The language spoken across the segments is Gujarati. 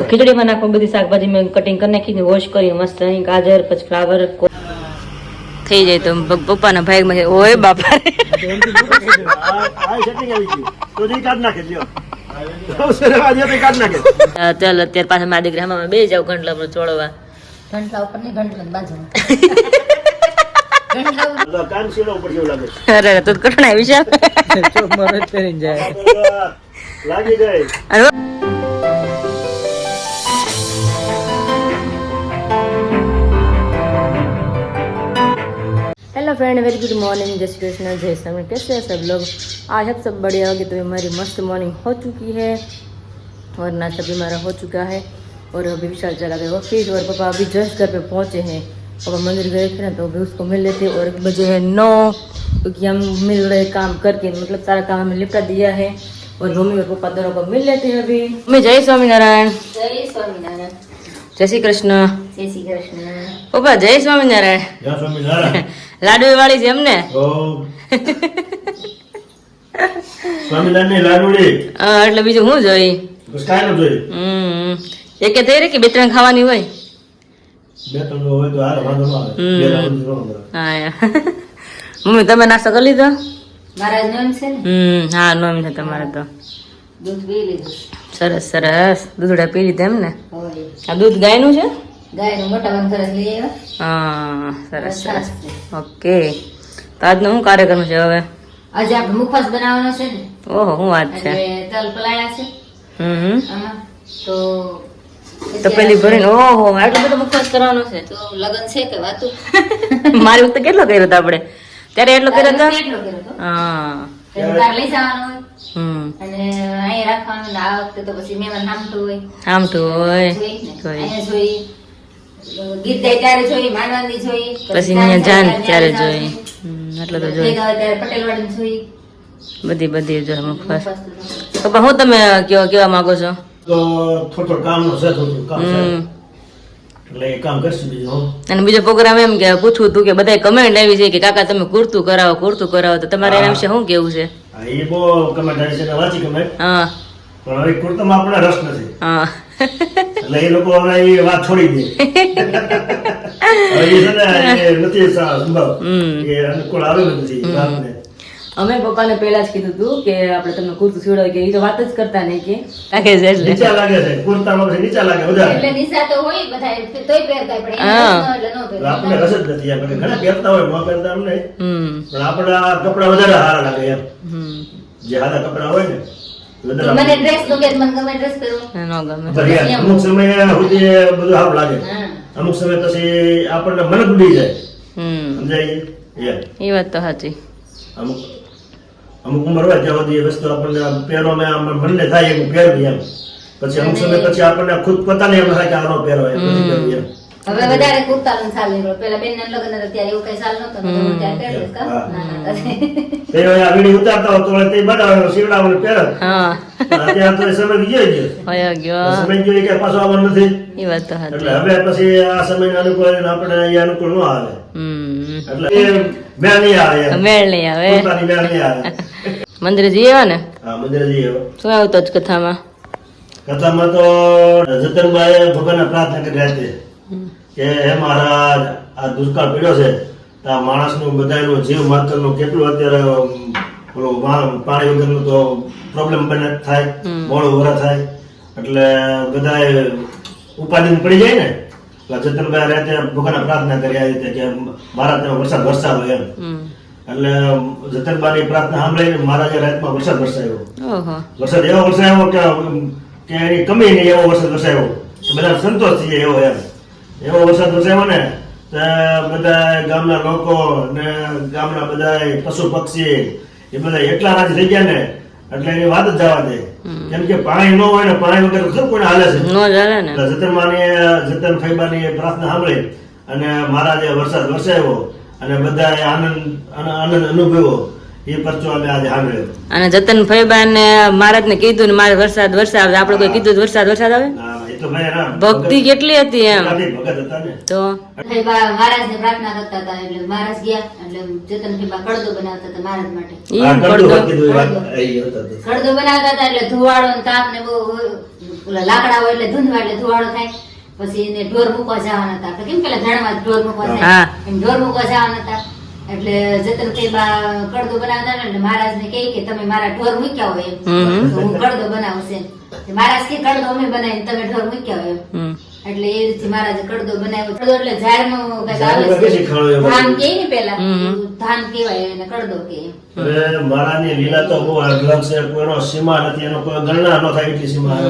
ખીચડીમાં નાખો બધી શાકભાજી મેં કટિંગ કરી નાખી વોશ કરી મસ્ત ગાજર પછી ફ્લાવર થઈ જાય તો પપ્પાના ભાઈ માં ઓય બાપા ચાલ અત્યારે પાછા મારી દીકરી હમણાં બે જાવ ઘંટલા પર ચોળવા ઘંટલા ઉપર નહીં ઘંટલા બાજુ અરે તો કઠણાઈ Vishal hello friend very good morning जय श्री कृष्ण जय श्री कैसे हैं सब लोग आज सब बढ़िया होगी तो हमारी मस्त मॉर्निंग हो चुकी है और नाश्ता भी हमारा हो चुका है और अभी विशाल चला गया ऑफिस और पापा अभी जस्ट घर पे पहुंचे हैं पापा मंदिर गए थे ना तो अभी उसको मिल लेते और 1 बजे है 9 क्योंकि हम मिल रहे काम करके मतलब सारा काम हमें निपटा दिया है और मम्मी और पापा दोनों को मिल लेते हैं अभी मम्मी जय स्वामीनारायण जय श्री कृष्ण पप्पा जय स्वामीनारायण लाडू वाली છે એમને સ્વામીનારાયણ લાડુડી એટલે બીજું હું જોઈ કાઈ ન જોઈ એકે થઈ રે કે બે ત્રણ ખાવાની હોય બે ત્રણ હોય તો હાલ વાંધો ન આવે બે ત્રણ હા મમ્મી તમે નાસ્તો કરી લીધો મારા નોમ છે ને હા નોમ છે તમારે તો દૂધ પી લીધું સરસ સરસ દૂધડા પી લીધા એમ ને હોય આ દૂધ ગાયનું છે ગાયનું મોટા બંધ લઈ આવ્યા હા સરસ સરસ ઓકે તો આજનો શું કાર્યક્રમ છે હવે આજે આપણે મુખવાસ બનાવવાનો છે ને ઓહો શું વાત છે એટલે તલ પલાળ્યા છે આમાં તો પેલી ભરીને ઓહો આટલો બધો મુખવાસ કરવાનો છે તો લગન છે કે વાતું મારી વખતે કેટલો કર્યો હતો આપણે ત્યારે એટલો કર્યો હતો કેટલો કર્યો હતો હા તાર લઈ જવાનો હોય હમ અને અહીંયા રાખવાનું ને આ વખતે તો પછી મહેમાન નામતું હોય આમ તો હોય અહીંયા જોઈ ગીત ગાય ત્યારે જોઈ માંડવાની જોઈ પછી અહીંયા જાન ત્યારે જોઈ એટલે તો જોઈ ત્યારે પટેલવાડી જોઈ બધી બધી જો મુખવાસ પપ્પા હું તમે કેવા માંગો છો તો થોડું કામ નો છે થોડું કામ છે એટલે એ કામ કરશું બીજું અને બીજો પ્રોગ્રામ એમ કે પૂછવું તું કે બધા કમેન્ટ આવી છે કે કાકા તમે કુર્તું કરાવો તો તમારે એના વિશે શું કેવું છે એ બહુ કમેન્ટ આવી છે વાંચી કમેન્ટ હા પણ હવે કુર્તામાં આપણે રસ નથી હા એટલે એ લોકો હવે એ વાત છોડી દે હવે એ છે ને એ નથી સંભવ એ અનુકૂળ આવે નથી વાતને અમે પપ્પાને પહેલા જ કીધું હતું કે આપણે તમને કુર્તું સીવડાવી કે એ તો વાત જ કરતા નહીં કે લાગે છે નીચા લાગે છે કુર્તામાં પછી નીચા લાગે વધારે એટલે નિશા તો હોય બધા તોય પહેરતા પણ એટલે નો પહેરતા આપણે રસ જ નથી આપણે ઘણા પહેરતા હોય ન પહેરતા એમ નહીં પણ આપણા કપડા વધારે સારા લાગે એમ જે સાદા કપડા હોય ને મને ડ્રેસ નો કે મને ગમે ડ્રેસ પહેરવું ન ગમે અમુક સમય સુધી બધું સારું લાગે અમુક સમય પછી આપણને મન ઉડી જાય સમજાય એ વાત તો સાચી અમુક ઉંમર હોય ત્યાં સુધી એ વસ્તુ આપણને પહેરવામાં મનને થાય એવું પહેરવી એમ પછી અમુક સમય પછી આપણને ખુદ પોતાને એમ થાય કે આનો પહેરો એમ હવે વધારે કુર્તાનું ચાલ નીકળો પેલા બેન ના લગ્ન હતા ત્યારે એવું કઈ ચાલ નતો ત્યારે પહેરવું કા તે આ વિડિયો ઉતારતા હતો તે બનાવે સીવડાવવાનું પહેર હા અત્યારે તો સમય ગયો સમય ગયો કે પાછો આવવાનો નથી એ વાત તો સાચી એટલે હવે પછી આ સમયના અનુકૂળ આપણે અહીંયા અનુકૂળ ન આવે એટલે એ મેળ નહીં આવે પોતાની મેળ નહીં આવે મંદિરે જઈએ ને હા મંદિરે જઈએ શું આવતો જ કથામાં તો જતનભાઈ ભગવાનને પ્રાર્થના કરી હતી કે હે મહારાજ આ દુષ્કાળ પીડ્યો છે આ માણસનું બધાનું જીવ માત્રનું કેટલું અત્યારે પેલું પાણી વગરનું તો પ્રોબ્લેમ બને થાય મોડું વરા થાય એટલે બધાએ ઉપાધિ પડી જાય ને એટલે જતનભાઈ રાતે ભગવાનને પ્રાર્થના કરી આવી હતી કે મારા ત્યાં વરસાદ વરસાવો એમ એટલે જતનભાઈની પ્રાર્થના સાંભળીને મહારાજે રાતમાં વરસાદ વરસાવ્યો વરસાદ એવો વરસાવ્યો કે એની કમી નહીં એવો વરસાદ વરસાવ્યો બધા સંતોષ થઈ જાય એવો એમ એવો વરસાદ વરસાવ્યો ને તો બધા ગામના લોકો ને ગામના બધા પશુ પક્ષી એ બધા એટલા રાજી થઈ ગયા ને એટલે એની વાત જ જવા દે કેમ કે પાણી ન હોય ને પાણી વગર શું કોઈને હાલે છે જતન ફૈબાની પ્રાર્થના સાંભળી અને મહારાજે વરસાદ વરસાવ્યો અને બધા આનંદ અનુભવ્યો એ પરચો અમે આજે સાંભળ્યો અને જતન ફૈબા ને મહારાજ ને કીધું ને મારે વરસાદ આવે આપડે કોઈ કીધું વરસાદ આવે એ તો ભાઈ એના ભક્તિ કેટલી હતી એમ ભગત હતા ને. તો મહારાજ ને પ્રાર્થના કરતા હતા એટલે મહારાજ ગયા એટલે જતનભાઈ બા કડદો બનાવતા હતા મહારાજ માટે ઈ આ પડદો. કડદો કીધું એ વાત એ હતા તો. કડદો બનાવતા હતા એટલે ધુવાડો ને તાપ ને બહુ ઓલા લાકડા હોય એટલે ધૂંધવા એટલે ધુવાડો થાય પછી એને ઢોર મૂકવા જવાના હતા આપણે કેમ પેલા ઝાડમાં ઢોર મૂકવા હા. જાય એમ ઢોર મૂકવા જવાના હતા એટલે જતનભાઈ બા કડદો બનાવતા હતા એટલે મહારાજ ને કહે કે તમે મારા ઢોર મૂક્યા હોય એમ તો હું કડદો બનાવું છે મહારાજ કે કડદો અમે બનાવીને તમે ઢોર મૂક્યા હોય એમ હમ. એટલે એ રીતે મહારાજે કડદો બનાવ્યો કડદો એટલે ઝાડનો કઈક આવે ઝાડમાં છે બેસી ખાણો એવો. ધાન કે ને પેલા હમ. ધાન કહેવાય એને કડદો કે હવે મારાની લીલા તો બહુ અઢળક છે, કોઈનો સીમા નથી, એનો કોઈ ગણના ન થાય એટલી સીમા.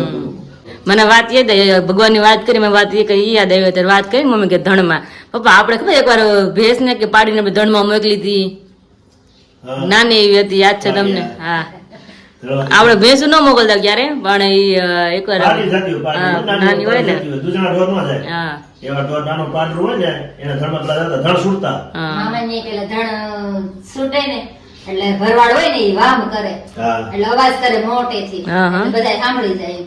મને વાત યાદ આવી ભગવાનની વાત કરી મેં વાત એ કઈ યાદ આવી ત્યારે વાત કરી મમ્મી કે ધણમાં પપ્પા આપણે ખબર એકવાર ભેંસ ને કે પાડીને આપણે ધણમાં મોકલી હતી હા. નાની એવી હતી યાદ છે તમને હા ધણવા- આપણે ભેંસ ન મોકલતા ક્યારે પણ એ એકવાર પાડી જતી હોય, પાડી. હા, નાની હોય ને જતી હોય. દૂધના ઢોર ન જાય. હા એવા ઢોર નાનું પાડરું હોય ને એના ધણમાં પેલા જતા, ધણ છૂટતા. હા મામાને પેલા ધણ છૂટે ને એટલે ભરવાડ હોય ને એ વામ કરે હા. એટલે અવાજ કરે મોટેથી હા, હા. એટલે બધાય સાંભળી જાય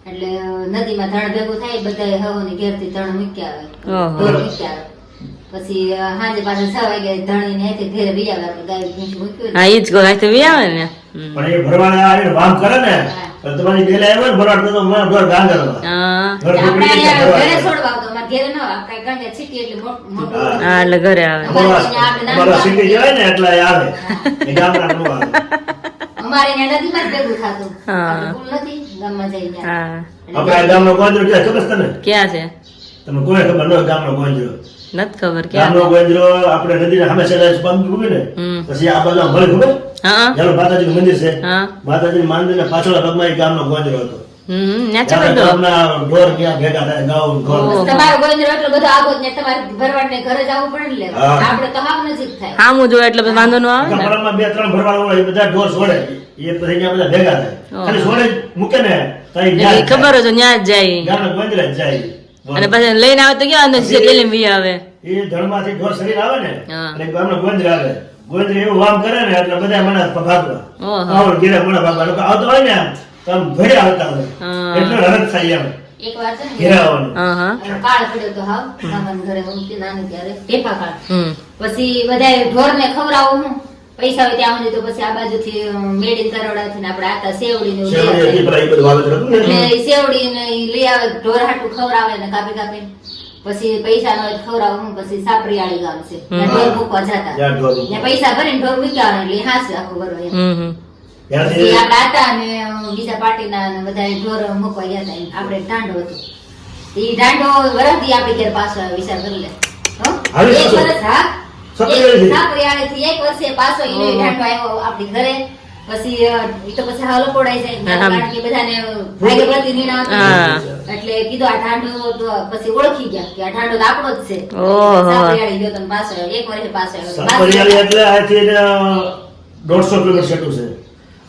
એટલે નદીમાં ધણ ભેગું થાય બધાય હવની ઘેરથી ધણ મૂક્યા આવે ઓહો. ઢોર મૂક્યા આવે પછી સાંજે પાછા 6 વાગે ધણીને હાથે ઘેરે બી આવે આપણે ગાય ભેંસ મૂક્યું હા ઈ જ કહો આથી વી આવે ને હમ. પણ એ ભરવાડ આવીને વામ કરે ને તો તમારી બેલા આવ્યો ને ભરવાડ તો મારા ઢોર ગાંગરમાં. હા ઢોર આપણે ઢોકળી અહીંયા ભરવાડ. ઘરે છોડવા આવતો અમારે ઘેરે ન આવે કાંઈ ગાંઠિયા છીટી એટલે મોટું હા. હા એટલે ઘરે આવે અમારા સિટી જેવાય ને એટલે એ આવે. એ ગામડા નો આવે. અમારે અહીંયા નદીમાં જ ભેગું થતું હા. આપણે પુલ નથી ગામમાં જઈ ત્યાં હા આપણા ગામનો ગોંદરો ક્યાં ખબર છે તને? ક્યાં છે તમને કોઈ ખબર ન હોય ગામનો ગોંદરો. નથી ખબર ક્યાં ગામનો ગોંદરો આપણે નદીના સામે છેલ્લે પંપ મૂકે ને હમ. પછી આ બાજુ આમ ભલે ખબર હા ચાલો માતાજીનું મંદિર છે. હા માતાજીના મંદિરના પાછળના ભાગમાં એ ગામનો ગોંદરો હતો. ન્યાચે ત્યારે બધો ગામના ઢોર ક્યાં ભેગા થાય, ગાઉ ઢોર. ઓહો. તમારો ગોવિંદ્ર એટલો બધો આગો જ ને તમારે ભરવાડ ને ઘરે જવું પડે ને લેવા. હા. આપણે તો હાવ નજીક થાય હામું જોવે એટલે પછી વાંધો ન આવે ને ગામડામાં 2-3 ભરવાડ હોય, એ બધા ઢોર છોડે. એ પછી ત્યાં બધા ભેગા થાય. ઓહો. ખાલી છોડે જ મૂકે ને તો એ એટલે ન્યા ઈ જ ખબર જાય. જ ન્યા જ જાય ગામના ગોંદરા જ જાય. અને પછી લઈને આવે તો ક્યાં અંદર સીધે લેલીને વી આવે એ ધણમાંથી ઢોર શરીર આવે ને હા. એટલે ગામના ગોંદરા આવે. ગોંદરા એવું વામ કરે ને એટલે બધા મને ભાગવા. ઓહો. આવો ઘેરે મને ભાગવા. લોકો આવતો હોય ને તો આમ ભરે આવતા હોય. હા. એટલો હરખ થાય એમ. એક વાર છે ને ઘેરે આવવાનું. હા હા કાળ પડ્યો તો હાવ મામાના ઘરે હું હતી નાની ત્યારે ટેપા કાળ હમ પછી બધાય ઢોરને ખવડાવું હું પૈસા હોય ત્યાં સુધી તો પછી આ બાજુથી મેડીન કરોડાથી ને આપણે આતા સેવડી ને એવું લઈ શેવડી હતી, આવે. પેલા એ બધું વાવેતર હતું ને. એટલે ઈ સેવડી ને ઈ લઈ આવે ઢોર હાટું ખવડાવે ને કાપી કાપી પછી પૈસા નો હોય તો ખવડાવું હું પછી સાપરીયાળી ગામ છે ત્યાં ઢોર મૂકવા જતા જ્યાં ઢોર મૂકવા. ને પૈસા ભરીને ઢોર મૂક્યા આવે એટલે હાંસે આખું ભરવા એમ. હમ ત્યાંથી પછી આપણે હતા ને બીજા પાર્ટીના ને બધા ઢોર મૂકવા ગયા હતા એમ. આપણે દાંડો હતો ઈ દાંડો વરસથી આપણી ઘેર પાછો આવ્યો વિચાર કરી લે હો? આવી એક પાછો? વરસ હા સાપરીયાળીથી? સાપરીયાળીથી એક વર્ષે પાછો ઈનો ઈ દાંડો આવ્યો આપણી ઘરે પછી ઈ તો પછી હાલો પોડાઈ જાય હા. કારણ કે બધાને ભાગે પ્રતિનિધિના હતા. હા. એટલે કીધું આ ઢાંઢો તો પછી ઓળખી ગયા કે આ ઢાંઢો તો આપણો જ છે ઓહો. સાપરીયાળી ગયો તો ને પાછો આવ્યો. એક વર્ષે પાછો આવ્યો. સાપરિયાળી એટલે અહીંથી ને 150 કિલોમીટર છેટું છે.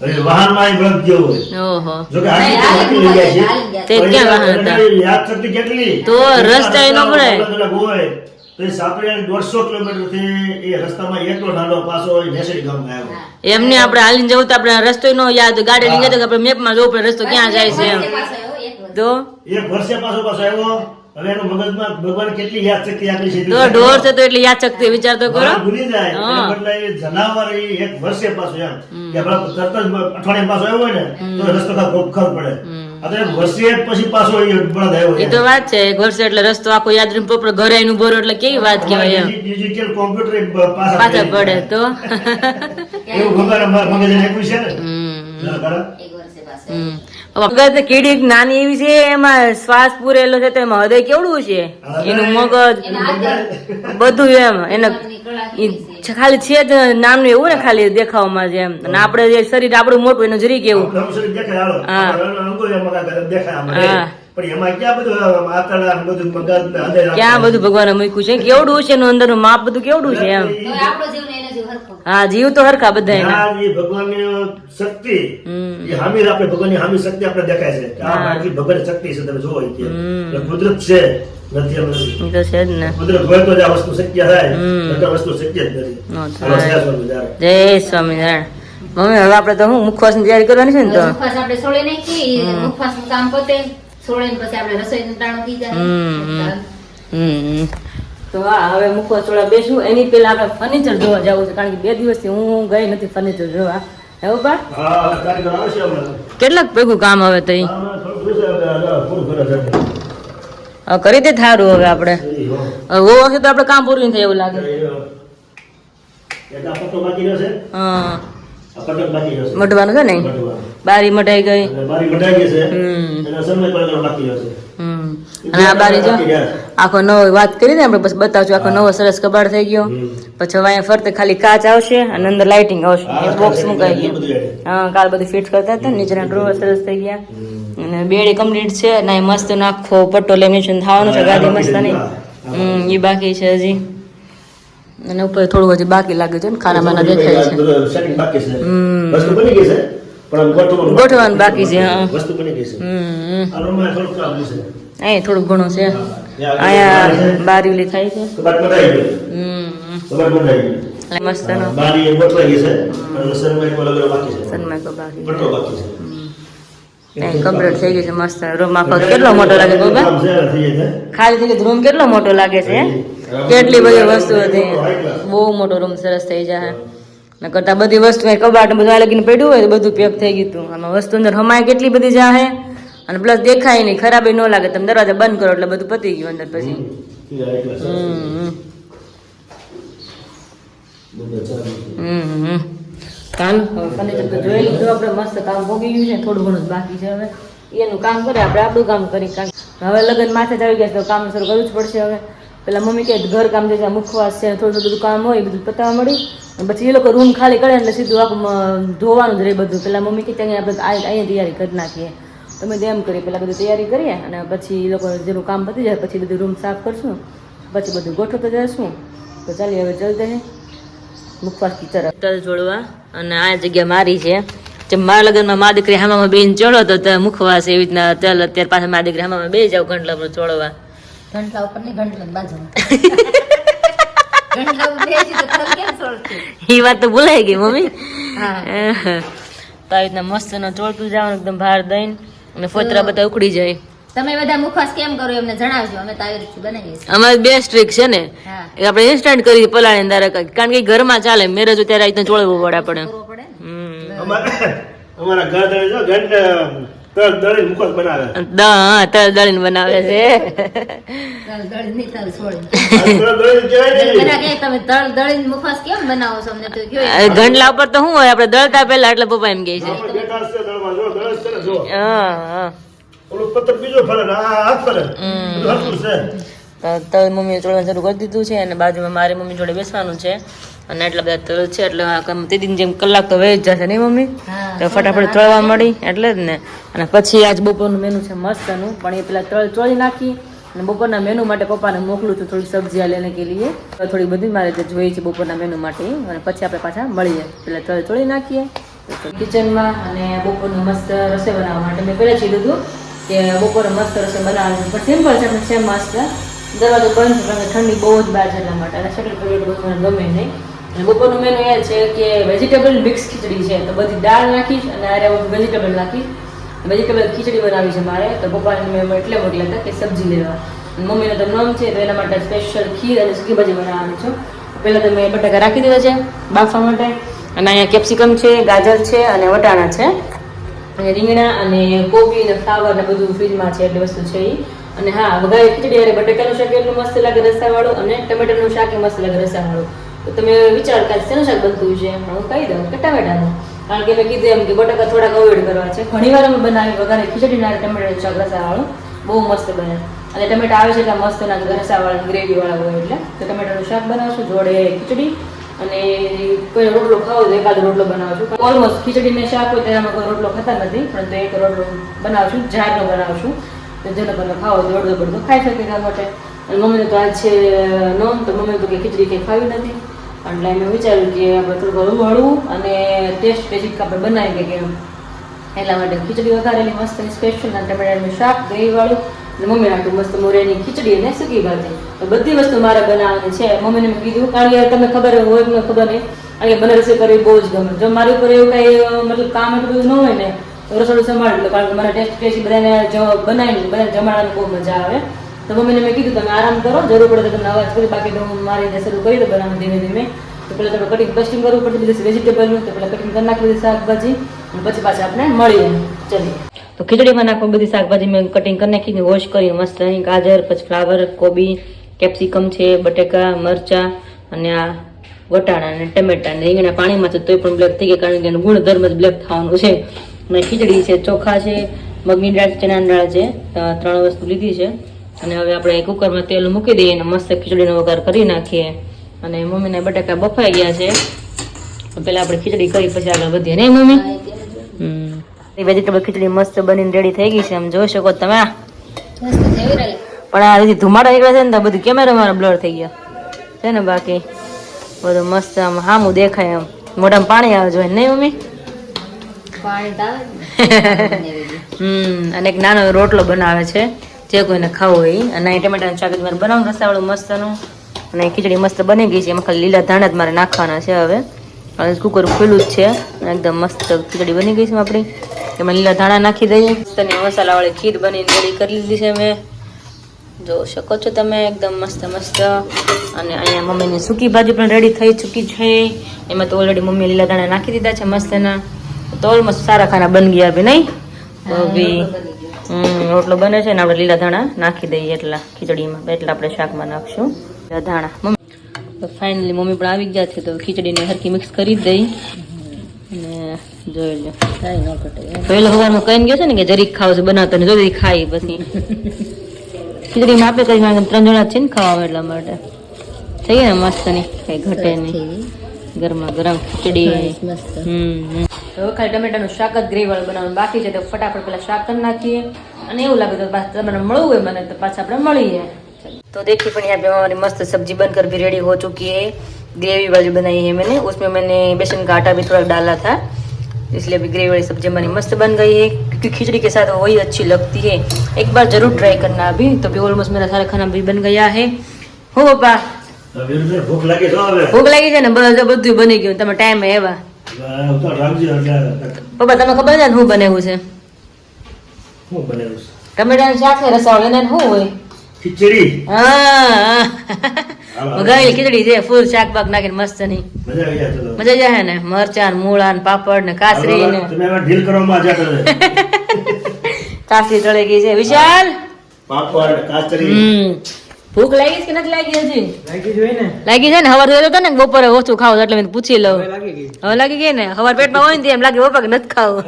હવે વાહનમાં એ બળદ જેવું હોય. ઓહો જો કે આટલી હાલી તો લઈ જાય હાલી છે. ગયા. તે ક્યાં વાહન હતા? યાદ શક્તિ કેટલી? તો રસ્તા ય ન ભરાય. અલગ અલગ હોય. તો એ સાપરિયાળી 150 કિલોમીટરથી એ રસ્તામાં એટલો ઢાંડો પાછો હોય નેસડી ગામમાં આવ્યો. એમને આપણે હાલીને જવું તો આપણે રસ્તો નો યાદ ગાડી લઈ જતો આપણે મેપમાં જોવું પડે રસ્તો ક્યાં જાય છે એમ વર્ષે પાછો આવ્યો, એક વર્ષ. તો એક વર્ષે પાછો આવ્યો. હવે એનું મગજમાં ભગવાન કેટલી યાદ શક્તિ આપી છે. તો ઢોર છે તો એટલે યાદ શક્તિ વિચાર તો કરો માણસ ભૂલી જાય. હા. એના બદલે એ જનાવર એ એક વર્ષે પાછું એમ કે ભલા તરત જ અઠવાડિયે પાછો આવ્યો હોય ને તો રસ્તો ખબર પડે. આ તો એક વર્ષે જ પછી પાછો એ બળદ આવ્યો એ તો વાત છે એક વર્ષ એટલે રસ્તો આખો યાદ રહીને પોપડો ઘરે આવીને ઉભો રહ્યો એટલે કેવી વાત કહેવાય એમ ડિજિટલ કોમ્પ્યુટર પાછા પડે તો એવું ભગવાન મગજને આપ્યું છે ને. હમ ના, બરાબર. એક વર્ષે પાછો આવ્યો. મગજ કીડી એક નાની એવી છે એમાં શ્વાસ પૂરેલો છે તો એમાં હૃદય કેવડું છે એનું મગજ એના હાથ બધું એમ એને ની કળા ઈ કેવી છે. ખાલી છે જ નાનું એવું ને ખાલી દેખાવમાં જેમ અને આપણે જે શરીર આપણું મોટું એનું જરી કેવું આપણું શરીર દેખાય હાલો. હા. અંગો એમાં કાંઈક દેખાય આમાં રે. હા. પણ એમાં ક્યાં બધું આંતરડા ને બધું મગજ ને હૃદય ક્યાં બધું ભગવાને મૂક્યું છે કેવડું છે એનું અંદરનું માપ બધું કેવડું છે એમ તો આપણો જીવ ને એનો જીવ હરખો. હા જીવ તો હરખા બધા એના જ્ઞાન એ ભગવાનની શક્તિ હમ. એ હામી આપણે ભગવાનની હામી શક્તિ આપણે દેખાય છે કે આ આટલી ભગવાનની શક્તિ છે તમે જોવો કે એટલે કુદરત છે નથી એમ નથી. એ તો છે જ ને કુદરત હોય તો જ આ વસ્તુ શક્ય થાય હમ. નહીંતર વસ્તુ શક્ય જ નથી. નો હાલો, થાય. જય સ્વામિનારાયણ. જય સ્વામિનારાયણ મમ્મી હવે આપણે તો હું મુખવાસની તૈયારી કરવાની છે ને તો મુખવાસ આપણે છોડી નાખી મુખવાસ નું કામ પતે 6 છોડીને પછી આપણે રસોઈનું ટાણું થઈ જાય. તો હા હવે મૂકવા ચોળા બેસું એની પહેલા આપણે ફર્નિચર જોવા જવું છે કારણ કે 2 દિવસથી હું ગઈ નથી ફર્નિચર જોવા. હે પપ્પા હા કારીગર આવશે હમણાં. કેટલાક ભેગું કામ હવે તઈ આમાં થોડું જોશે હવે પૂરું કરે છે. કરી દે થારું હવે આપણે એ હો. હવે ઓ હશે તો આપણે કામ પૂરું નહીં થાય એવું લાગે. એક આ પટ્ટો બાકી રહ્યો છે. હા આ પટ્ટો બાકી રહ્યો છે. મઢવાનું છે ને મઢવાનું. બારી મઢાઈ ગઈ. અને બારી મઢાઈ ગઈ છે. હમ. એનો સમય પણ બાકી રહ્યો છે. અને આ બારી જો આખો નવો વાત કરી ને આપણે પછી બતાવશું આખો નવો સરસ કબાડ થઈ ગયો. પછી હવે અહીંયા ફરતે ખાલી કાચ આવશે અને અંદર લાઇટિંગ આવશે બોક્સ મુકાઈ ગયું. હા કાલ બધું ફિટ કરતા હતા નીચેના ડ્રોવર સરસ થઈ ગયા અને બેડ કમ્પ્લીટ છે અને અહીં મસ્ત આખો પટ્ટો લેમિનેશન થવાનું છે ગાદી મસ્ત નહીં એ બાકી છે હજી અને ઉપર થોડું હજી બાકી લાગે છે ને ખાના બાના દેખાય છે. સેટિંગ બાકી છે. વસ્તુ બની ગઈ છે પણ ગોઠવવાનું બાકી છે. હા વસ્તુ બની ગઈ છે. આ રૂમમાં થોડું કામ છે. અહીં થોડુંક ઘણું છે. અહીંયા બારી ઓલી થાય છે. કબાટ બનાવી ગયું. કબાટ બનાવી ગયું. એટલે મસ્ત નો બારી એ ગોઠવાઈ ગઈ છે અને સનમાઈક માં લગાડવા બાકી છે. સન્માન કો બાકી પટ્ટો બાકી છે. અહીં કમ્પ્લીટ થઈ ગઈ છે મસ્ત રૂમ આખો કેટલો મોટો લાગે બાબા કામ છે થઈ જાય ખાલી થઈ રૂમ કેટલો મોટો લાગે છે કેટલી બધી વસ્તુ હતી બહુ મોટો રૂમ સરસ થઈ જાય ને કરતા બધી વસ્તુ કબાટ બધું આ લગીને પડ્યું હોય તો બધું પેક થઈ ગયું હતું આમાં વસ્તુ અંદર હમાય કેટલી બધી જાહે અને પ્લસ દેખાય નહીં ખરાબ ન લાગે તમે દરવાજા બંધ કરો એટલે બધું પતી ગયું અંદર પછી કામ ફર્નિચર તો જોઈ લીધું આપણે મસ્ત કામ ભોગી ગયું છે થોડું ઘણું જ બાકી છે હવે એનું કામ કરે આપણે આપણું કામ કરી કારણ હવે લગ્ન માથે જ આવી ગયા તો કામ શરૂ કરવું જ પડશે હવે પેલા મમ્મી કહે ઘર કામ જે મુખવાસ છે થોડું બધું કામ હોય એ બધું પતાવવા મળી અને પછી એ લોકો રૂમ ખાલી કરે એટલે સીધું આખું ધોવાનું જ રહે બધું પેલા મમ્મી કહે ત્યાં આપણે અહીંયા તૈયારી કરી નાખીએ તમે તો એમ કરીએ પેલા બધું તૈયારી કરીએ અને પછી એ લોકો જેનું કામ પતી જાય પછી બધું રૂમ સાફ કરશું પછી બધું ગોઠવતા જઈશું તો ચાલીએ હવે જલ્દી હે મુખવાસ કી તરફ તલ જોડવા અને આ જગ્યા મારી છે જેમ મારા લગ્નમાં મા દીકરી હામામાં બેન ચોળો તો મુખવાસ એવી રીતના તલ અત્યારે પાછા મા દીકરી હામામાં બે જાવ ઘંટલામાં ચોળવા ઘંટલા ઉપર નહીં ઘંટલા બાજુમાં ઘંટલા ઉપર બેસી તો તલ કેમ છોડતી? એ વાત તો ભૂલાઈ ગઈ મમ્મી હા તો આવી રીતના મસ્ત નો ચોળતું જવાનું એકદમ બહાર દઈને અને ફોતરા બધા ઉખડી જાય તમે બધા મુખવાસ કેમ કરો એમને જણાવજો અમે તો આવી રીતે બનાવીએ છીએ. અમારી બે સ્ટ્રીક છે ને હા એ આપણે ઇન્સ્ટન્ટ કરી પલાળી ને દારા કારણ કે ઘરમાં ચાલે મેરેજ ત્યારે આવી રીતના ચોળવું પડે આપણે કરવો પડે ને. અમારા ઘર દળે જો ઘંટ તળ દળીને મુખવાસ બનાવે તલ દળીને બનાવે છે તલ દળી નહીં તલ છોડી આ તળ દળીને કહેવાય ને. બધા કહે તમે તલ દળીને મુખવાસ કેમ બનાવો છો અમને તો કયો ઘંટલા ઉપર તો શું હોય આપણે દળતા પહેલા એટલે પપ્પા એમ કહે છે આપણે બેઠા છે દળવા જો દળે છે ને જો હા ઓલું પત્તર બીજો ફરે ને આ હાથ ફરે બધું હરખું છે. તલ મમ્મીએ ચોળવાનું શરૂ કરી દીધું છે અને બાજુમાં મારી મમ્મી જોડે બેસવાનું છે અને એટલા બધા તલ છે એટલે તે દિન જેમ કલાક તો વહી જ જશે નહીં મમ્મી હા, તો ફટાફટ ચોળવા મળી એટલે જ ને અને પછી આજ બપોરનું મેનુ છે મસ્તનું પણ એ પેલા તલ ચોળી નાખી અને બપોરના મેનુ માટે પપ્પાને મોકલું છું થોડી સબ્જી લેને કે લીએ તો થોડી બધી મારે જે જોઈએ છે બપોરના મેનુ માટે અને પછી આપણે પાછા મળીએ પેલા તલ ચોળી નાખીએ કિચનમાં અને બપોરનું મસ્ત રસોઈ બનાવવા માટે મેં પહેલાં કીધું હતું કે બપોરે મસ્ત રસોઈ બનાવવાનું પણ સિમ્પલ છે પણ સેમ મસ્ત દરવાજો બંધ છે કારણ કે ઠંડી બહુ જ બહાર છે એટલા માટે અને શટલ કરી એટલું બધું મને ગમે નહીં અને બપોરનું મેનુ એ છે કે વેજીટેબલ મિક્સ ખીચડી છે તો બધી દાળ નાખીશ અને આરે વેજીટેબલ નાખીશ વેજીટેબલ ખીચડી બનાવી છે મારે તો પપ્પાને મેં એટલે મોકલ્યા હતા કે સબ્જી લેવા મમ્મીનો તો નોમ છે તો એના માટે સ્પેશિયલ ખીર અને સૂકી ભાજી બનાવવાની છું પહેલાં તો મેં બટાકા રાખી દીધા છે બાફવા માટે અને અહીંયા કેપ્સિકમ છે ગાજર છે અને વટાણા છે અને રીંગણા અને કોબી અને ફ્લાવર ને બધું ફ્રીજમાં છે એટલી વસ્તુ છે એ અને હા વઘારી ખીચડી અરે બટેકાનું શાક એટલું મસ્ત લાગે રસાવાળું અને ટમેટાનું શાક એ મસ્ત લાગે રસાવાળું તો તમે વિચાર કે શેનું શાક બનતું છે હું કહી દઉં કે ટમેટાનું કારણ કે મેં કીધું એમ કે બટાકા થોડાક અવોઇડ કરવા છે ઘણી વાર અમે બનાવી વઘારી ખીચડી ના ટમેટાનું શાક રસાવાળું બહુ મસ્ત બને અને ટમેટા આવે છે એટલે મસ્ત ના રસાવાળા ગ્રેવીવાળા હોય એટલે તો ટમેટાનું શાક બનાવશું જોડે ખીચડી અને કોઈ રોટલો ખાવો તો એકાદ રોટલો બનાવશું ઓલમોસ્ટ ખીચડી ને શાક હોય તેનામાં કોઈ રોટલો ખાતા નથી પણ તો એક રોટલો બનાવશું જારનો બનાવશું તો જેનો તમે ખાવો તો અડધો બડધો ખાઈ શકે એના માટે અને મમ્મીને તો આજ છે નોમ તો મમ્મી તો કે ખીચડી કંઈ ખાવી નથી એટલે મેં વિચાર્યું કે આપણે થોડુંક હળવું અને ટેસ્ટ બેઝિક આપણે બનાવી કે એટલા માટે ખીચડી વઘારેલી મસ્ત સ્પેશિયલ અને ટમેટાનું શાક ગ્રેવીવાળું અને મમ્મી આટલું મસ્ત મોરેની ખીચડી અને સૂકી ભાજી તો બધી વસ્તુ મારે બનાવવાની છે મમ્મીને મેં કીધું કારણ કે તમને ખબર હોય કે ખબર નહીં કારણ કે મને રસોઈ કરવી બહુ જ ગમે જો મારી ઉપર એવું કાંઈ મતલબ કામ એટલું બધું ન હોય ને રસોડું સંભાળી લો, કારણ કે મારા ટેસ્ટી બધાને બનાવીને બધાને જમાડવાની બહુ મજા આવે. તો મમ્મીને મેં કીધું તમે આરામ કરો, જરૂર પડે તો તમને અવાજ કરી, બાકી તો હું મારી રીતે શરૂ કરી દઉં બનાવવાનું ધીમે ધીમે. તો પહેલાં તમે કટિંગ કરવું પડશે બધી વેજીટેબલનું, તો પહેલાં કટિંગ કરી નાખી બધી શાકભાજી અને પછી પાછા આપણે મળીએ. ચલીએ. તો ખીચડીમાં નાખવા બધી શાકભાજી મેં કટિંગ કરી નાખી, વોશ કરી મસ્ત. અહીં ગાજર, પછી ફ્લાવર, કોબી, કેપ્સિકમ છે, બટેકા, મરચાં અને આ વટાણા અને ટમેટા ને રીંગણા પાણીમાં છે તોય પણ બ્લેક થઈ ગયા, કારણ કે એનું ગુણધર્મ જ બ્લેક થવાનું છે. અને ખીચડી છે, ચોખા છે, મગની દાળ, ચણાની દાળ છે, 3 વસ્તુ લીધી છે. અને હવે આપણે કુકરમાં તેલ મૂકી દઈએ અને મસ્ત ખીચડીનો વઘાર કરી નાખીએ. અને મમ્મીને બટાકા બફાઈ ગયા છે, પેલા આપણે ખીચડી કરી પછી આગળ વધીએ ને મમ્મી. વેજીટેબલ ખીચડી મસ્ત બનીને રેડી થઈ ગઈ છે, આમ જોઈ શકો તમે. પણ આ બધી ધુમાડા નીકળે છે ને તો બધું કેમેરા મારા બ્લર થઈ ગયા છે ને, બાકી બધું મસ્ત આમ સામું દેખાય, આમ મોઢામાં પાણી આવે જોઈએ નહીં મમ્મી? અને એક નાનો રોટલો બનાવે છે જે કોઈને ખાવું હોય. અને અહીં ટમેટાનું શાક મારે બનાવું રસાવાળું મસ્તનું. અને ખીચડી મસ્ત બની ગઈ છે, એમાં ખાલી લીલા ધાણા જ મારે નાખવાના છે. હવે કુકર ખુલ્લું જ છે, એકદમ મસ્ત ખીચડી બની ગઈ છે આપણી. એમાં લીલા ધાણા નાખી દઈએ. મસાલાવાળી ખીર બનીને રેડી કરી લીધી છે મેં, જોઈ શકો છો તમે, એકદમ મસ્ત મસ્ત. અને અહીંયા મમ્મીની સૂકી ભાજી પણ રેડી થઈ ચૂકી છે. એમાં તો ઓલરેડી મમ્મીએ લીલા ધાણા નાખી દીધા છે મસ્તના. તો ઓલમોસ્ટ સારા ખાના બની ગયા બી નહીં? તો બી રોટલો બને છે ને આપણે લીલા ધાણા નાખી દઈએ એટલા ખીચડીમાં, એટલે આપણે શાકમાં નાખશું લીલા ધાણા. મમ્મી તો ફાઇનલી મમ્મી પણ આવી ગયા છે, તો ખીચડીને હરખી મિક્સ કરી જ દઈ. અને જોઈ લો પહેલો સવારમાં કહીને ગયો છે ને કે જરીક ખાવ છે બનાવતો ને જલ્દી ખાઈ. પછી ખીચડીમાં આપણે કરી 3 જણા છે ને ખાવા, એટલા માટે થઈ ગયા ને મસ્ત ની, કઈ ઘટે નહીં. ગરમા ગરમ ખીચડી. હવે ખાલી ટમેટાનું શાક જ ગ્રેવી વાળું બનાવવાનું બાકી છે, તો ફટાફટ પેલા શાક કરી નાખીએ. અને એવું લાગે તો તમને મળવું હોય મને તો પાછા આપણે મળીએ. तो देखिए पर यहाँ पे हमारी मस्त सब्जी बनकर भी रेडी हो चुकी है. ग्रेवी वाली बनाई है मैंने, उसमें मैंने बेसन का आटा भी थोड़ा डाला था, इसलिए अभी ग्रेवी वाली सब्जी हमारी मस्त बन गई है. क्योंकि खिचड़ी के साथ वही अच्छी लगती है. एक बार जरूर ट्राई करना अभी. तो अभी ऑलमोस्ट मेरा सारा खाना भी बन गया है. हो पप्पा ભૂખ લાગી તો હવે ભૂખ લાગી છે ને? બધું બની ગયું. તમે ટાઈમ એવા પપ્પા તમે ખબર છે ને શું બનાવ્યું છે? શું બનાવ્યું? ટમેટાનું શાક છે રસાવાળું. એને શું હોય? ખીચડી. હા વઘારેલી ખીચડી છે, ફૂલ શાક બાક નાખીને મસ્ત ની મજા આવી જાય. ચલો મજા જાય ને, મરચાં મૂળા ને પાપડ ને કાસરી ને તમે હવે ઢીલ કરવામાં જા કરે. કાસરી તળે ગઈ છે વિશાલ. પાપડ કાચરી. ભૂખ લાગી છે કે નથી લાગી? હજી લાગી જોઈએ ને. લાગી છે ને. હવાર જોયો હતો ને બપોરે ઓછું ખાવ એટલે મેં પૂછી લઉં. હવે લાગી ગઈ ને. હવાર પેટમાં હોય ને એમ લાગે બપા કે નથી ખાવું.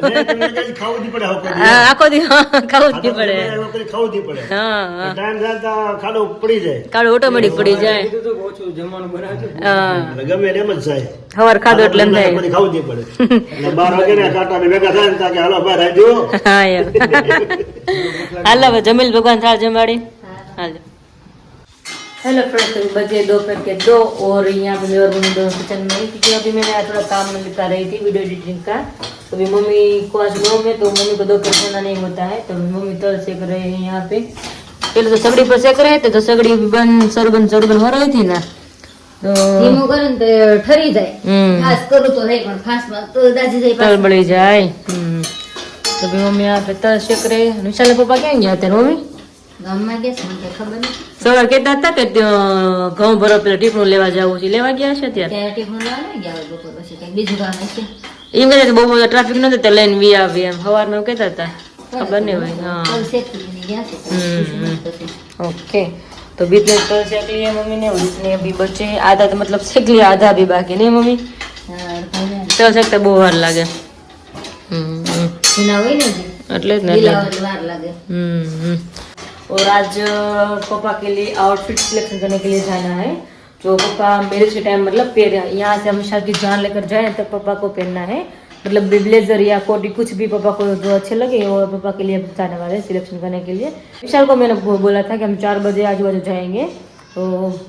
ખાવું દી પડે. હા આખો દી ખાવું જ પડે. ખાવું દી પડે. હા ટાઈમ જતા ખાડો પડી જાય. કાળો ઓટોમેટિક પડી જાય. હા ગમે એમ જ જાય. હવાર ખાધો એટલે એમ થાય ખાવું દી પડે. એટલે 12 વાગે ને કાંટા ને ભેગા થાય ને કે હાલો ભાઈ રાજો. હા યાર હાલ હવે જમીલ ભગવાન થાળ જમાડી. હાલ हेलो फ्रेंड्स, अभी बजे दोपहर के 2 और यहाँ पे मेरे और मम्मी दोनों किचन में, क्योंकि अभी मैंने थोड़ा काम में निपटा रही थी वीडियो एडिटिंग का. तो अभी मम्मी को आज गाँव में, तो मम्मी को दोपहर खाना नहीं होता है, तो मम्मी तल सेक रहे हैं यहाँ पे. पहले तो सगड़ी पर सेक रहे थे, तो सगड़ी सरबन हो रही थी ना, तो ધીમું કરું ને તો ઠરી જાય. ફાસ્ટ કરું તો હે પણ ફાસ્ટમાં તો દાજી જાય तल बड़ी जाए. तो अभी मम्मी यहाँ पे तल सेक रहे हैं. विशाल पापा क्या गया थे मम्मी? ગામમાં કે છે મને ખબર નથી. સવાર કહેતા હતા કે ઘઉં ભરો પેલા ટીપણું લેવા જવું છે, લેવા ગયા છે ત્યારે? ત્યાં ટીફન લેવા નહીં ગયા હોય બપોર પછી કંઈક બીજું કામ હશે. એમ કહે બહુ બધો ટ્રાફિક નતો તો લઈને વી આવી એમ સવારમાં એવું કહેતા હતા. ખબર નહીં હોય. હા તલ શેકીને ગયા છે પછી. ओके. तो बीच में तल सेक लिए मम्मी ने, और जितने अभी बचे आधा तो मतलब सेक लिया, आधा अभी बाकी नहीं मम्मी. હા ભાઈ तल सेकता બહુ વાર લાગે. ના હોય ને હજી. એટલે જ ને લીલા હોય વાર લાગે. और आज पापा के लिए आउटफिट सिलेक्शन करने के लिए जाना है. जो पापा मैरिज के टाइम मतलब यहाँ से हम शादी जान लेकर जाए तब पापा को पहनना है. मतलब ब्लेजर या कोटी कुछ भी पापा को जो अच्छे लगे वो पापा के लिए जाने वाले हैं सिलेक्शन करने के लिए. विशाल को मैंने बोला था कि हम 4 बजे आजू बाजू जाएंगे, तो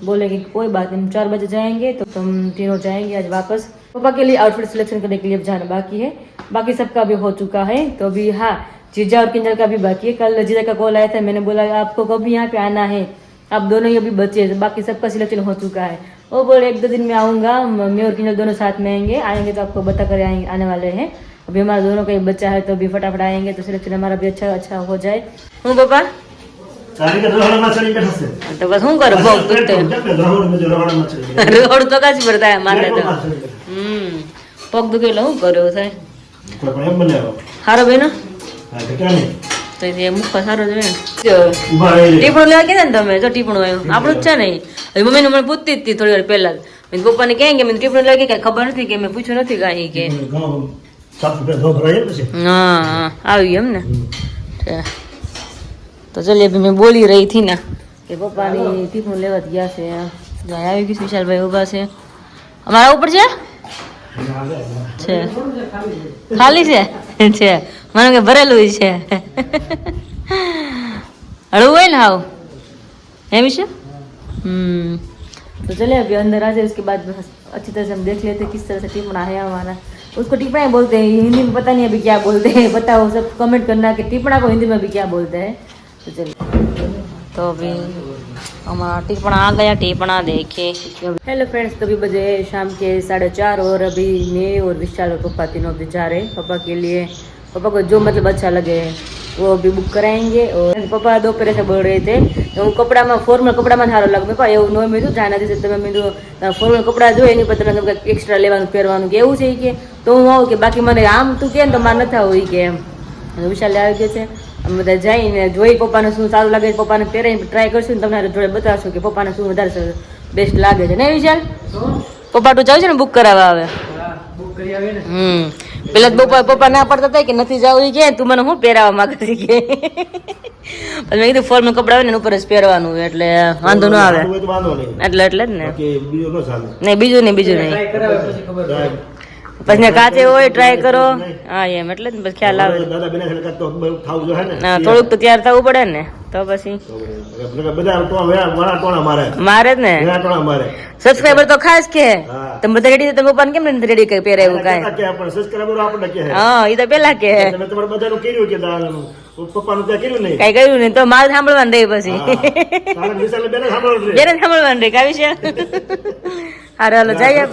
बोले कि कोई बात नहीं, हम 4 बजे जाएंगे तो हम तीनों जाएंगे आज वापस. पापा के लिए आउटफिट सिलेक्शन करने के लिए जाना बाकी है. बाकी सबका भी हो चुका है. तो अभी हाँ जीजा और किंजल का भी बाकी है. कल जीजा का कॉल आया था, मैंने बोला आपको कभी यहाँ पे आना है, आप दोनों ही अभी बचे, बाकी सबका सिलेक्शन हो चुका है. वो बोले 1-2 दिन में आऊँगा, मैं और किंजल दोनों साथ में आएंगे तो आपको बता कर आने वाले हैं. अभी हमारा दोनों का ही बच्चा है तो अभी फटाफट आएंगे तो सिलेक्शन हमारा भी अच्छा हो जाए। हूँ पापा કારીગર રહોડામાં ચડી બેઠા છે. तो बस हूँ करो भोग दुखते કેટલે રહોડામાં જો રહોડામાં ચડી બેઠા. रोड तो काच पड़ता है मारने तो પ્લેટોમાં ચડી બેઠા. पग दुखे लो हूँ करो साहब કોઈ પણ એમ બનાવો. हारो बेनो હા તો ક્યાં નહીં. તો એ મુખ સારો જ જો ઊભા રહી રે. ટીપણું લેવા કીધા ને તમે જો ટીપણું આવ્યું આપણું જ છે નહીં હવે મમ્મીને મને પૂછતી જ હતી થોડી વાર પહેલા મેં પપ્પાને કહે કે મેં ટીપણું લેવા કઈ ખબર નથી કે મેં પૂછ્યું નથી કાંઈ કે ગામ 7 રૂપિયા ધો ભરાય પછી. હા આવી એમ ને તો ચલીએ અભી મેં બોલી રહી थी ना કે પપ્પાની ટીપણું લેવા ગયા છે ત્યાં આવી ગયું વિશાલભાઈ ઊભા છે અમારા ઉપર છે ખાલી છે મને કે ભરેલું છે हड़ू है ना हाउ है मिशा तो चले अभी अंदर आ जाए उसके बाद अच्छी तरह से हम देख लेते हैं किस तरह से टिप्पणा है हमारा उसको टिप्पणा बोलते हैं हिंदी में पता नहीं अभी क्या बोलते हैं बताओ सब कमेंट करना कि टिप्पणा को हिंदी में अभी क्या बोलते हैं तो चलिए तो अभी हमारा टिप्पणा आ गया टिप्पणा देखे हेलो फ्रेंड्स तो अभी बजे शाम के 4:30 और अभी मैं और विशाल और पप्पा तीनों अभी जा रहे हैं पापा के लिए पापा को जो मतलब अच्छा लगे वो अभी बुक कराएंगे और पप्पा दोपहर से बोल रहे थे तो હું કપડામાં ફોર્મલ કપડામાં સારો લાગે પપ્પા એવું ન મેં જાણ નથી તમે મેં ફોર્મલ કપડાં જોઈએ એની પર તમે કંઈક એક્સ્ટ્રા લેવાનું પહેરવાનું કે એવું છે કે તો હું આવું કે બાકી મને આમ તું કે ને તો મારે નથી આવું કે એમ વિશાલ આવી ગયો છે અમે બધા જઈને જોઈ પપ્પાને શું સારું લાગે પપ્પાને પહેરાઈને ટ્રાય કરશું ને તમારે જોડે બતાવશું કે પપ્પાને શું વધારે બેસ્ટ લાગે છે ને વિશાલ પપ્પા તું જાવ છે ને બુક કરાવવા આવે પેલા પપ્પા ના પડતા હતા કે નથી જવું કે તું મને શું પહેરાવા માંગે છે કે મેં કીધું ફોર્મલ કપડા હોય ને ઉપર જ પહેરવાનું એટલે વાંધો ન આવે એટલે જ ને નહીં બીજું નહીં પછી કાચે હોય ટ્રાય કરો હા એમ એટલે જ પછી ખ્યાલ આવે થોડુંક તો તૈયાર થવું પડે ને તો પછી મારે જ ને સબસ્ક્રાઈબર તો ખાસ કે તમે બધા રેડી તમે પપ્પાને કેમ નથી રેડી કરી પહેરાયું કાંઈ હા એ તો પેલા કે કઈ કર્યું નહીં તો મારે સાંભળવાનું રહે પછી બેને સાંભળવાનું રહે કાવી છે હારે હાલો જઈએ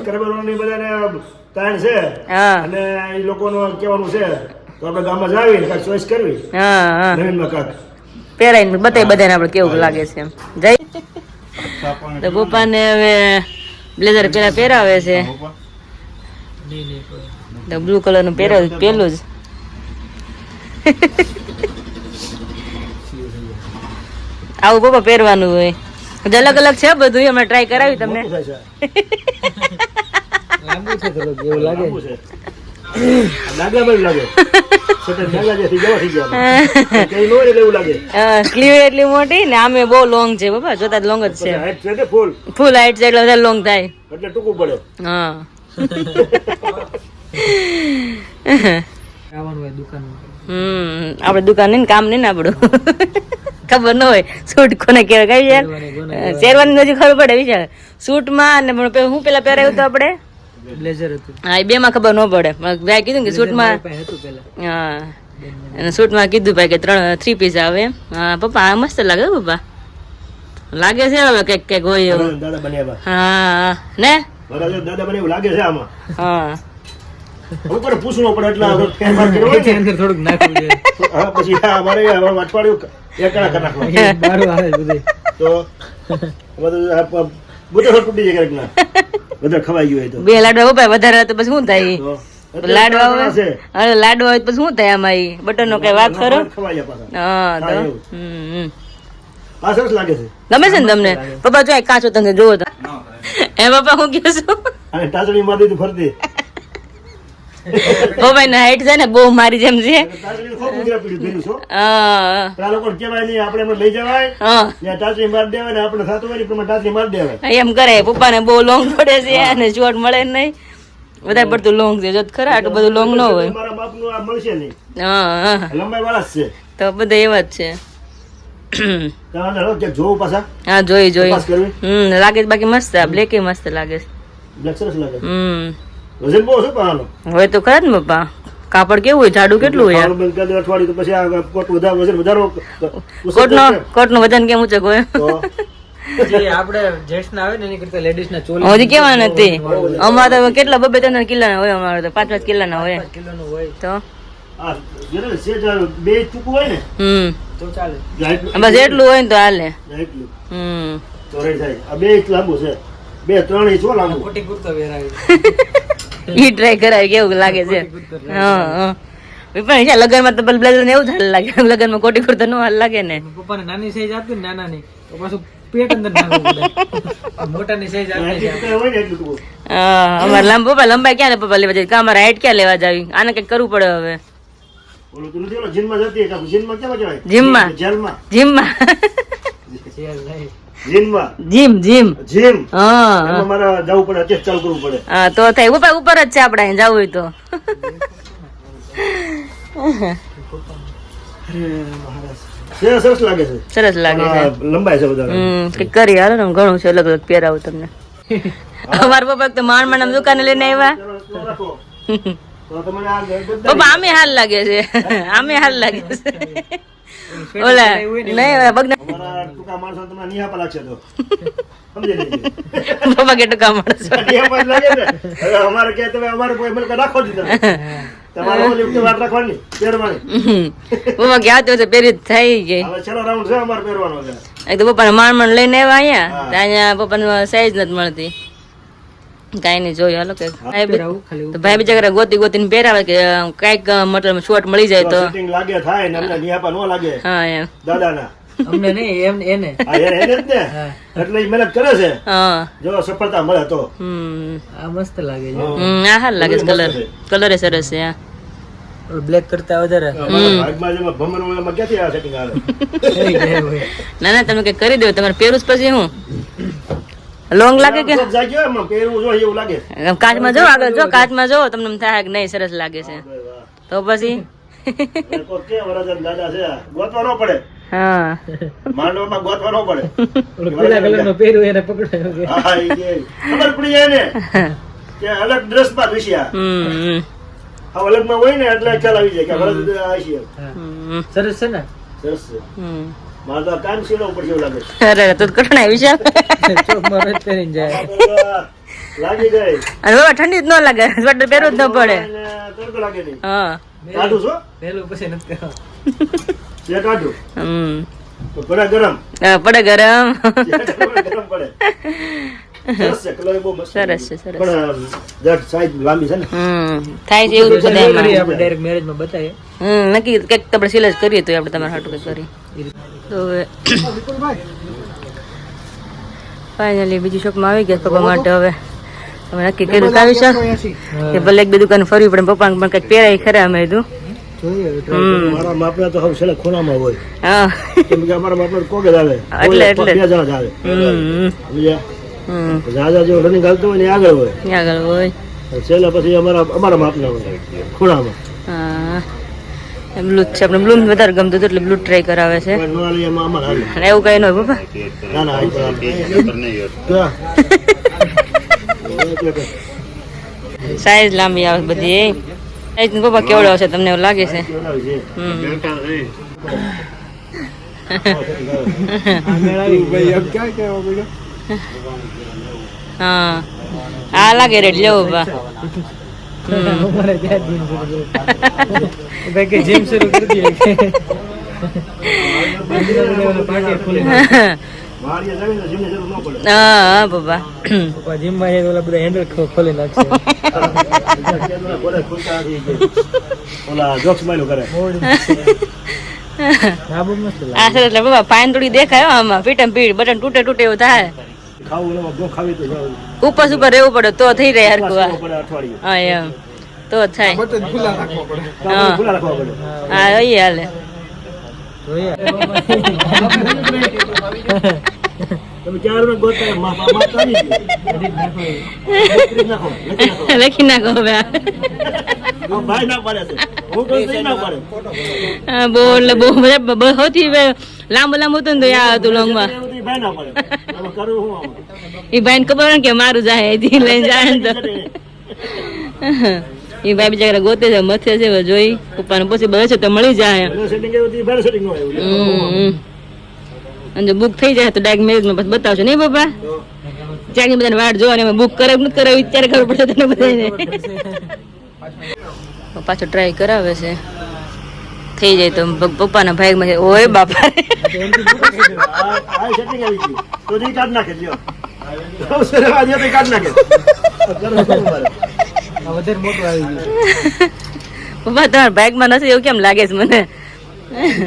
કારણ છે અને એ લોકોનું કહેવાનું છે તો આપણે ગામમાં જાવી કાંઈક ચોઈસ કરવી હા નવીનમાં કાંક પહેરાઈને બતાવી બધાને આપણે કેવું લાગે છે એમ જઈ તો પપ્પાને હવે બ્લેઝર પેલા પહેરાવે છે તો બ્લુ કલરનું પહેરાવે પેલું જ આવું પપ્પા પહેરવાનું હોય અલગ અલગ છે બધું હમણાં ટ્રાય કરાવી તમને સ્લીવ એટલી મોટી ને આમે બહુ લોંગ છે બાબા જોતા લોંગ જ છે ફૂલ હાઈટ છે એટલે વધારે લોંગ થાય એટલે ટૂંકું પડે હા આપડે દુકાન નહીં કામ નહીં ને આપડું ખબર ન હોય સૂટ કોને કેવાય કઈ શેરવાની નથી ખબર પડે વિચાર સૂટ માં ને હું પેલા પહેરાયું તો આપડે બ્લેઝર હતું હા એ બે માં ખબર ન પડે ભાઈ કીધું કે સૂટ માં હા અને સૂટ માં કીધું ભાઈ કે 3 પીસ આવે હા પપ્પા આ મસ્ત લાગે પપ્પા લાગે છે હવે કઈક કઈક હોય એવું દાદા બન્યા હા ને દાદા બને એવું લાગે છે આમાં હા ઉપર પૂછવું પડે એટલે ફેરફાર કર્યો હોય ને અંદર થોડુંક નાખવું છે હા પછી અમારે અઠવાડિયું એકડા કરી નાખવા બારું આવે બધું તો બધું બધું તૂટી જાય ક્યારેક ના બધા ખવાઈ ગયું હોય તો બે લાડવા પપ્પા વધારે તો પછી શું થાય લાડવા હોય અરે લાડવા હોય પછી શું થાય આમાં બટર નો કઈ વાત કરો ખવાઈ જાય હા તો આ સરસ લાગે છે ગમે છે ને તમને પપ્પા જો કાચો તમને જોવો તો એ પપ્પા હું કહું છું અને ટાચડી મારી દીધું ફરતી ઓ ભાઈ ના હાઈટ છે ને બહુ મારી જેમ છે ટાચડી ખૂબ ઉગરા પીડી દેલું છો હા પેલા લોકો કહેવાય નહીં આપણે એમને લઈ જવાય હા ત્યાં ટાચડી માર દેવાય ને આપણે થતું હોય પ્રમાણે ટાચડી માર દેવાય એમ કરે પપ્પાને બહુ લોંગ પડે છે અને શોર્ટ મળે નહીં વધારે પડતું લોંગ છે જો ખરા આટલું બધું લોંગ ન હોય મારા બાપનું આ મળશે નહીં હા લંબાઈ વાળા જ છે તો બધા એવા જ છે જોવું પાછા હા જોઈ તપાસ કરવી લાગે છે બાકી મસ્ત બ્લેક મસ્ત લાગે છે બ્લેક સરસ લાગે વજન બહુ છે પાનો હોય તો ખરા ને પપ્પા કાપડ કેવું હોય જાડું કેટલું હોય અઠવાડિયું તો પછી આ કોટ વધારે વજન વધારો કોટ નું વજન કેમ ઊંચો હોય તો જે આપણે જેન્ટ્સ ના આવે ને એની કરતા લેડીઝ ના ચોલી હજી કેવા નથી અમારે તો કેટલા 2-3 કિલ્લાના હોય, અમારે તો 5-5 કિલ્લાના હોય કિલોનું હોય તો આ જેને સેજ બે ચૂકું હોય ને તો ચાલે. બસ એટલું હોય ને તો હાલે. એટલું તો રેડી થાય. આ બે ઇંચ લાંબુ છે, 2-3 ઇંચ લાંબુ. ખોટી કુર્તો વેરાવી ઈ ટ્રાય કરાય કેવું લાગે છે. હા પણ લગન માં તો બ્લેઝર ને એવું જ હાલ લાગે, લગન માં કોટી કુર્તા નો હાલ લાગે ને. પપ્પાને નાની સાઈઝ આપી ને નાનાની તો પાછું પેટ અંદર નાખવું પડે. મોટાની સાઈઝ આપી એટલું હોય ને એટલું ટૂંકું. અમારે પપ્પા લંબાઈ ક્યાં ને પપ્પા લેવા જાય, અમારે હાઈટ ક્યાં લેવા જાવી, આને કઈક કરવું પડે હવે. ઓલું તું નથી ઓલો જીમમાં જતી કે જીમમાં કેમાં કહેવાય? જીમમાં જેલમાં. જીમમાં જીમમાં જીમ જીમ જીમ. હા એમાં મારે જવું પડે, અત્યારે ચાલુ કરવું પડે. હા તો થાય ઉપર જ છે આપડે જવું હોય તો. સરસ લાગે છે. સરસ લાગે છે. આ લંબાઈ છે બધા. કઈક કરી હાલો ને, ઘણું છે અલગ અલગ પહેરાવું તમને. અમારા પપ્પા તો માંડ દુકાને લઈને આવ્યા. તો તમને આ પપ્પા આમે હાલ લાગે છે, આમે હાલ લાગે છે. ઓલા નહીં બગના અમારા ટૂંકા માણસો તમને નિહાપા લાગશે તો સમજી લેજો. પપ્પા કે ટૂંકા માણસ નિહાપા જ લાગે ને. હવે અમારે કે તમે અમારે કોઈ મળે રાખો જ તમે. તમારે ઓલી વખતે વાત રાખવાની પહેરવાની. પપ્પા કે આવતો પહેરી થઈ ગઈ. હવે છેલ્લો રાઉન્ડ છે અમારે પહેરવાનો છે. એક તો પપ્પાને માંડ લઈને આવ્યા અહીંયા પપ્પાને સાઈઝ નથી મળતી, કઈ નહીં જોયું હાલો કે તો ભાઈ બીજા ઘરે ગોતીને પહેરાવે કે કઈક મતલબ શોર્ટ મળી જાય તો ફિટિંગ લાગે થાય ને અમને નિહાપા નો લાગે. હા એમ દાદાના અમને નહીં એમ એને આ એને જ ને એટલે ઈ મહેનત કરે છે. હા જો સફળતા મળે તો. આ મસ્ત લાગે છે. આ હાલ લાગે છે, કલર સરસ છે. બ્લેક કરતા વધારે ભાગમાં જેમાં ભમરનું એમાં ક્યાંથી આ સેટિંગ આવે? ના ના તમે કઈ કરી દો, તમારે પહેરું પછી હું લોંગ લાગે કે જાગ્યો એમાં પહેરવું જોઈએ એવું લાગે. કાચમાં જો આગળ જો કાચમાં જો તમને એમ થાય કે નહીં સરસ લાગે છે તો પછી કોઈ કે વરદાન દાદા છે ગોતવા ન પડે. હા માંડવામાં ગોતવા ન પડે. પીળા કલરનો પહેર્યું એને પકડાયો કે હા, ઈ કે ખબર પડી જાય ને કે અલગ ડ્રેસ માં વિશ્યા આ અલગમાં હોય ને એટલે ખ્યાલ આવી જાય કે વરદ આ છે. સરસ છે ને સરસ છે. મારે તો કામ સીડો ઉપર જેવું લાગે છે. અરે તો કઠણાઈ વિશાલ ચોકમાં રોજ પહેરીને જાય. લાગી ગઈ અને બાબા ઠંડી જ ન લાગે, સ્વેટર પહેરવું જ ન પડે. અને તડકો લાગે નહીં. હા કાઢું છો પહેલું પછી નથી પહેરવાનું. છે કાઢું તો પડે ગરમ. પડે ગરમ. ગરમ પડે. સરસ છે, કલર બહુ મસ્ત સરસ છે, સરસ. પણ જટ સાઈઝ લાંબી છે ને. થાય છે એવું જ કરીએ બધામાં. આપણે ડાયરેક્ટ મેરેજમાં બતાવીએ. નક્કી કંઈક આપણે સિલેજ કરીએ તો આપણે તમારે હાટું કંઈક કરી તો ફાઇનલી બીજી શોપમાં આવી ગયા પપ્પા માટે. હવે અમે નક્કી કર્યું કાવી છે કે ભલે એક બે દુકાન ફરવી પડે, પપ્પાને પણ કંઈક પહેરાય ખરા અમે કીધું. મારા માપના તો હવે છેલ્લે ખૂણામાં હોય હા કેમ કે અમારા માપના કોક જ આવે. એટલે. બે જણા જ આવે. સમજ્યા? દાદા જો રનિંગ હાલતો હોય ને એ આગળ હોય, આગળ હોય. છેલ્લે પછી અમારા માપના હોય ખૂણામાં. હા બ્લુ છે, આપણે બ્લુ વધારે ગમતું હતું એટલે બ્લુ ટ્રાય કરાવે છે. પણ નો હાલે એમાં અમારે હાલે. અને એવું કઈ ન હોય પપ્પા. ના ના સાઈઝ લાંબી આવે બધી. સાઈઝ પપ્પા કેવડો હશે તમને એવું લાગે છે? હા આ લાગે રેડ લેવો પપ્પા. અમારે ત્યાં જીમ શરૂ કરી. ભાઈ કે જીમ શરૂ કરી દઈએ કે પાટી ખોલી હા પપ્પા પપ્પા જીમમાં જાય તો ઓલા બધા હેન્ડલ ખોલી નાખશે. ઓલા જોક્સ માયલો કરે. હા બહુ મસ્ત લાગે. આ સર એટલે પપ્પા પાન થોડી દેખાય હો આમાં, પીટમ પીટ બટન તૂટે એવું થાય. ખાવું એમાં ગો ખાવી તો ઉપસ ઉપર રહેવું પડે તો થઈ રહે હરખું. પડે અઠવાડિયું. હા એમ તો થાય. ખુલ્લા રાખવા પડે. હા એ હાલે. જોઈએ તમે ચાર માં ગોતા માપતા આવી નાખો. લખી નાખો હવે. ભાઈ ના પાડે છે, હું તો ના પાડે. હા બહુ એટલે બહુ સૌથી લાંબુ હતું ને તો યા હતું લોંગમાં. ભાઈ ના પાડે. આમાં કરું હું આમાં. એ ભાઈને ખબર ને કે મારું જાય અહીંથી લઈને જાય ને તો એ ભાઈ બીજા ઘરે ગોતે છે, મથે છે, હવે જોઈ પપ્પાને પછી બસ છે તો મળી જાય. સેટિંગ એવું થી ભાઈ સેટિંગ નો આવ્યું. અને જો બુક થઈ જાય તો ડાયરેક્ટ મેરેજમાં પછી બતાવશો નહીં બાપા? જ્યાં બધાને વાટ જોવાની અમે બુક કરાવ નથી કરાવી ત્યારે ખબર પડશે તને બધાને. પાછો ટ્રાય કરાવે છે, થઈ જાય તો પપ્પાના ભાગમાં ઓય બાપા આ setting આવી ગયું. તો ઈ કાઢ નાખે લ્યો. અવસર આ જે તે કાઢ નાખે. આ વધારે મોટું આવી ગયું. પપ્પા તમારા ભાગમાં નથી એવું કેમ લાગે છે મને?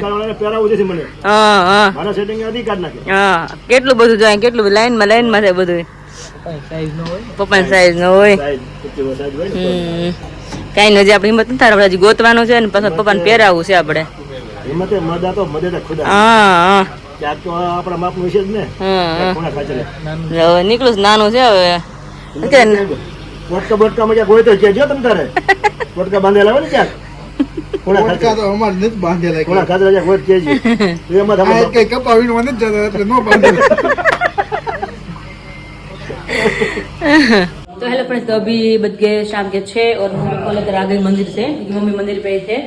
કાળવાળાને પહેરાવું છે મને. હા હા મારા setting આથી કાઢ નાખે. હા, કેટલું બધું જાય, કેટલું લાઈનમાં થાય બધું. સાઈઝ નો હોય. પપ્પાની સાઈઝ ન હોય. સાઈઝ કેટલી સાઈઝ હોય ને. કઈ નથી, આપડે હિંમત નથી થાય, હજી ગોતવાનું છે ને પછી પપ્પાને પહેરાવવું છે આપણે. હિંમતે મદા તો મદદ ખુદા. હા હા ક્યાંક તો આપણા માપનું વિશે જ ને. હા, કોણા ખાચરે. હવે નીકળું નાનું છે હવે. અત્યારે પોટકા બોટકામાં ક્યાંક હોય તો કહેજો તમ તારે. પોટકા બાંધેલા હોય ને ક્યાંક. કોણા ખાચરે. તો અમારે નથી બાંધેલા કોણા ખાચરે ક્યાંક હોય તો કહેજો. તો એમાં આ તમે કઈ કપાવીને મને જ જતા એટલે નો બાંધેલા. तो हेलो फ्रेंड्स, तो अभी बज गए शाम के 6 और मम्मी को लेकर आ गई मंदिर से, क्योंकि मम्मी मंदिर पे थे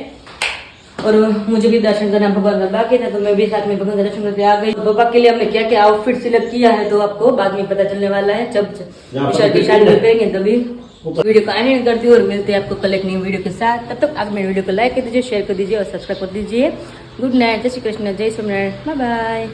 और मुझे भी दर्शन करना भगवान का बाकी था, तो मैं भी साथ में भगवान का दर्शन करके आ गई। पापा के लिए हमने क्या क्या आउटफिट सिलेक्ट किया है तो आपको बाद में पता चलने वाला है, जब शादी में करेंगे तभी। वीडियो को एंड करती हूँ और मिलते हैं आपको कल एक नई वीडियो के साथ। तब तक आप मेरे वीडियो को लाइक कर दीजिए, शेयर कर दीजिए और सब्सक्राइब कर दीजिए। गुड नाइट, जय श्री कृष्ण, जय स्वामीनारायण, बाय बाय।